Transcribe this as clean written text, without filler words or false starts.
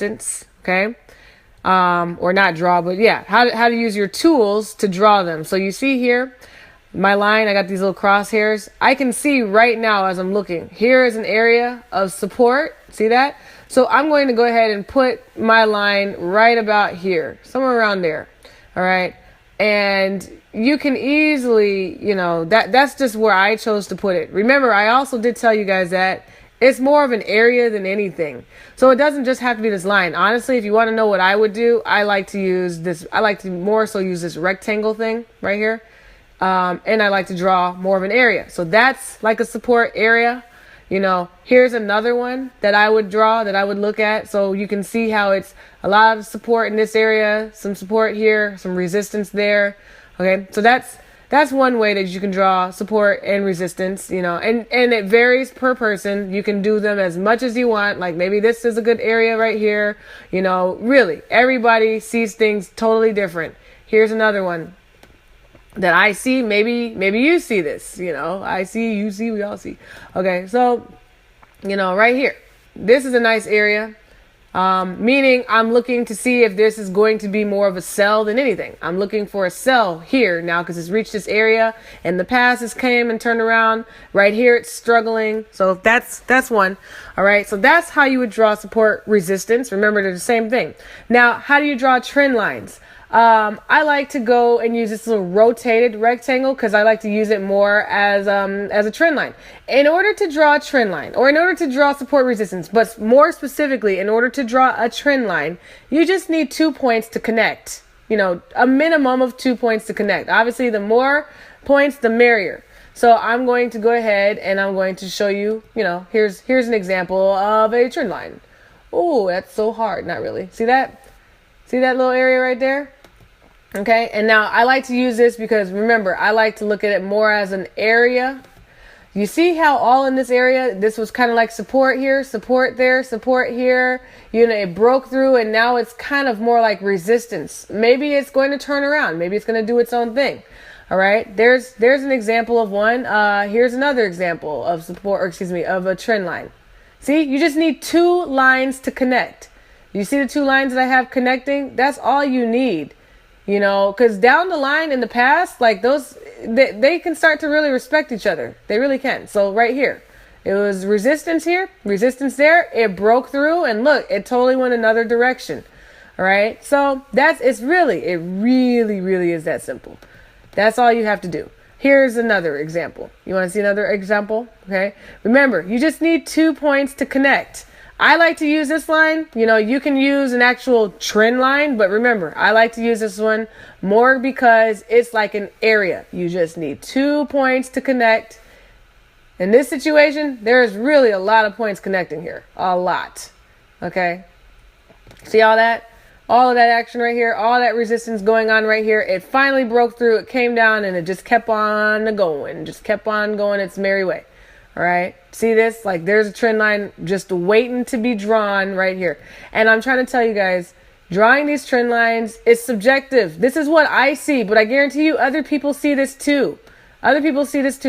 resistance, okay? Or not draw, but yeah, how to use your tools to draw them. So you see here, my line, I got these little crosshairs. I can see right now as I'm looking, here is an area of support. See that? So I'm going to go ahead and put my line right about here, somewhere around there. All right. And you can easily, that's just where I chose to put it. Remember, I also did tell you guys that it's more of an area than anything. So it doesn't just have to be this line. Honestly, if you want to know what I would do, I like to use this. I like to more so use this rectangle thing right here. And I like to draw more of an area. So that's like a support area. Here's another one that I would draw, that I would look at. So you can see how it's a lot of support in this area, some support here, some resistance there. Okay. So that's one way that you can draw support and resistance, and it varies per person. You can do them as much as you want. Like maybe this is a good area right here. Really everybody sees things totally different. Here's another one that I see. Maybe you see this, I see, you see, we all see. Okay. So, right here, this is a nice area. Meaning I'm looking to see if this is going to be more of a sell than anything. I'm looking for a sell here now because it's reached this area. In the past, it's came and turned around. Right here, it's struggling. So that's one. All right. So that's how you would draw support resistance. Remember, they're the same thing. Now, how do you draw trend lines? I like to go and use this little rotated rectangle because I like to use it more as a trend line. In order to draw a trend line, or in order to draw support resistance, but more specifically, in order to draw a trend line, you just need 2 points to connect. A minimum of 2 points to connect. Obviously, the more points, the merrier. So I'm going to go ahead and I'm going to show you, here's an example of a trend line. Oh, that's so hard. Not really. See that? See that little area right there? Okay, and now I like to use this because remember, I like to look at it more as an area. You see how all in this area, this was kind of like support here, support there, support here. It broke through and now it's kind of more like resistance. Maybe it's going to turn around. Maybe it's going to do its own thing. All right, there's an example of one. Here's another example of of a trend line. See, you just need 2 lines to connect. You see the 2 lines that I have connecting? That's all you need. Because down the line in the past, like those, they can start to really respect each other. They really can. So right here, it was resistance here, resistance there. It broke through and look, it totally went another direction. All right. So it really, really is that simple. That's all you have to do. Here's another example. You want to see another example? Okay. Remember, you just need 2 points to connect. I like to use this line. You can use an actual trend line, but remember, I like to use this one more because it's like an area. You just need 2 points to connect. In this situation, there's really a lot of points connecting here. A lot. Okay. See all that? All of that action right here, all that resistance going on right here. It finally broke through. It came down and it just kept on going. Just kept on going its merry way. All right. See this? Like there's a trend line just waiting to be drawn right here. And I'm trying to tell you guys, drawing these trend lines is subjective. This is what I see, but I guarantee you other people see this too. Other people see this too.